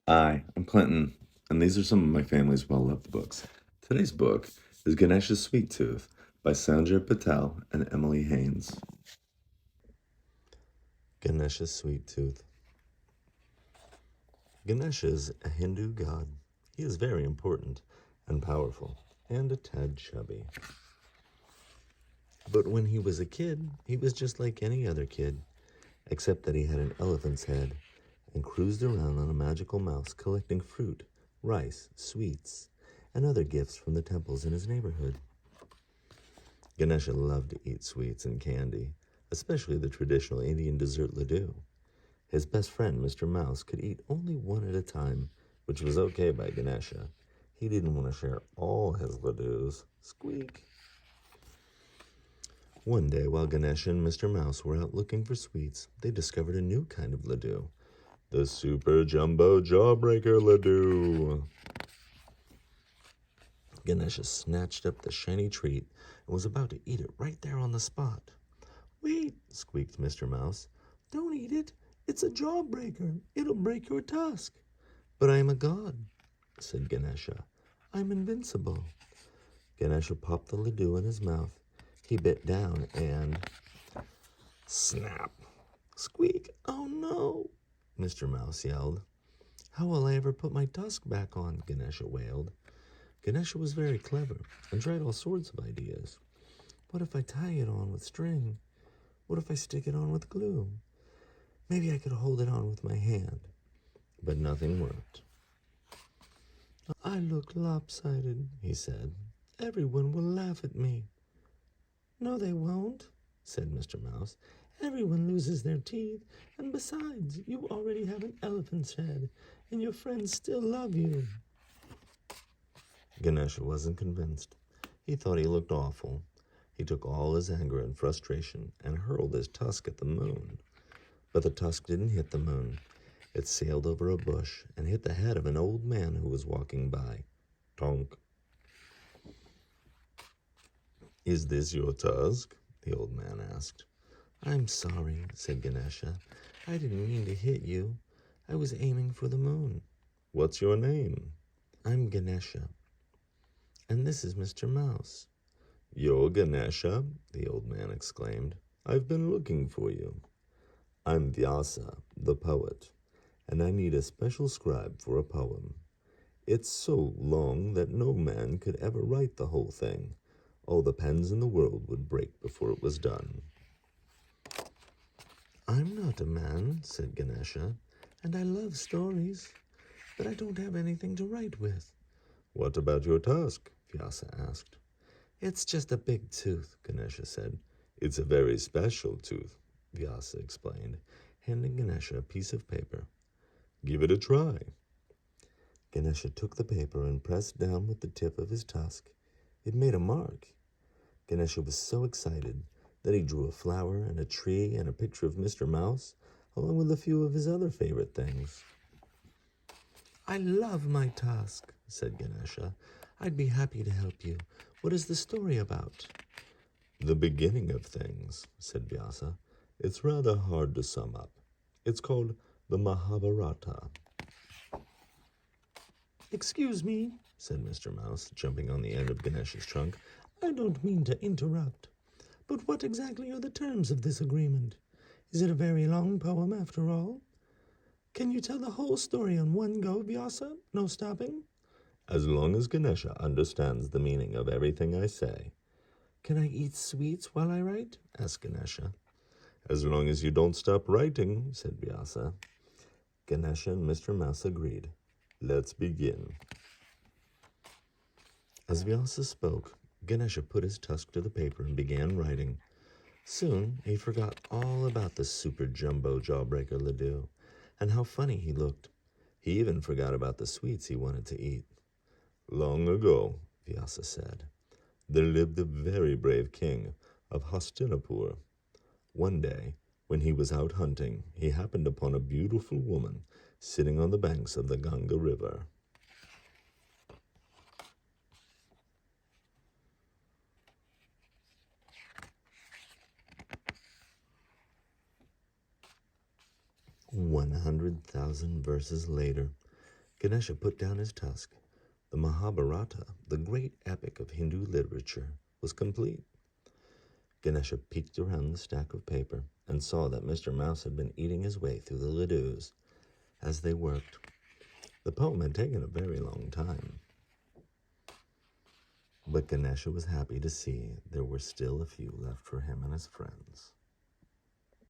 Hi, I'm Clinton, and these are some of my family's well-loved books. Today's book is Ganesha's Sweet Tooth by Sanjay Patel and Emily Haynes. Ganesha's Sweet Tooth. Ganesha is a Hindu god. He is very important and powerful, and a tad chubby. But when he was a kid, he was just like any other kid, except that he had an elephant's head and cruised around on a magical mouse collecting fruit, rice, sweets, and other gifts from the temples in his neighborhood. Ganesha loved to eat sweets and candy, especially the traditional Indian dessert laddu. His best friend, Mr. Mouse, could eat only one at a time, which was okay by Ganesha. He didn't want to share all his laddus. Squeak! One day, while Ganesha and Mr. Mouse were out looking for sweets, they discovered a new kind of laddu. The Super Jumbo Jawbreaker Laddu. Ganesha snatched up the shiny treat and was about to eat it right there on the spot. "Wait," squeaked Mr. Mouse. "Don't eat it. It's a jawbreaker. It'll break your tusk." "But I am a god," said Ganesha. "I'm invincible." Ganesha popped the laddu in his mouth. He bit down and... snap! Squeak! "Oh no!" Mr. Mouse yelled. "How will I ever put my tusk back on?" Ganesha wailed. Ganesha was very clever and tried all sorts of ideas. What if I tie it on with string? What if I stick it on with glue? Maybe I could hold it on with my hand. But nothing worked. "I look lopsided," he said. "Everyone will laugh at me." "No, they won't," said Mr. Mouse. "Everyone loses their teeth, and besides, you already have an elephant's head, and your friends still love you." Ganesha wasn't convinced. He thought he looked awful. He took all his anger and frustration and hurled his tusk at the moon. But the tusk didn't hit the moon. It sailed over a bush and hit the head of an old man who was walking by. Tonk. "Is this your tusk?" the old man asked. "I'm sorry," said Ganesha. "I didn't mean to hit you. I was aiming for the moon." "What's your name?" "I'm Ganesha. And this is Mr. Mouse." "You're Ganesha?" the old man exclaimed. "I've been looking for you. I'm Vyasa, the poet, and I need a special scribe for a poem. It's so long that no man could ever write the whole thing. All the pens in the world would break before it was done." "I'm not a man," said Ganesha, "and I love stories, but I don't have anything to write with." "What about your tusk?" Vyasa asked. "It's just a big tooth," Ganesha said. "It's a very special tooth," Vyasa explained, handing Ganesha a piece of paper. "Give it a try." Ganesha took the paper and pressed down with the tip of his tusk. It made a mark. Ganesha was so excited that he drew a flower and a tree and a picture of Mr. Mouse, along with a few of his other favorite things. "I love my tusk," said Ganesha. "I'd be happy to help you. What is the story about?" "The beginning of things," said Vyasa. "It's rather hard to sum up. It's called the Mahabharata." "Excuse me," said Mr. Mouse, jumping on the end of Ganesha's trunk. "I don't mean to interrupt, but what exactly are the terms of this agreement? Is it a very long poem after all? Can you tell the whole story on one go, Vyasa? No stopping?" "As long as Ganesha understands the meaning of everything I say." "Can I eat sweets while I write?" asked Ganesha. "As long as you don't stop writing," said Vyasa. Ganesha and Mr. Mouse agreed. "Let's begin." As Vyasa spoke, Ganesha put his tusk to the paper and began writing. Soon he forgot all about the super jumbo jawbreaker laddu and how funny he looked. He even forgot about the sweets he wanted to eat. "Long ago," Vyasa said, "there lived a very brave king of Hastinapur. One day, when he was out hunting, he happened upon a beautiful woman sitting on the banks of the Ganga River. 100,000 verses later, Ganesha put down his tusk. The Mahabharata, the great epic of Hindu literature, was complete. Ganesha peeked around the stack of paper and saw that Mr. Mouse had been eating his way through the ladoos. As they worked, the poem had taken a very long time. But Ganesha was happy to see there were still a few left for him and his friends.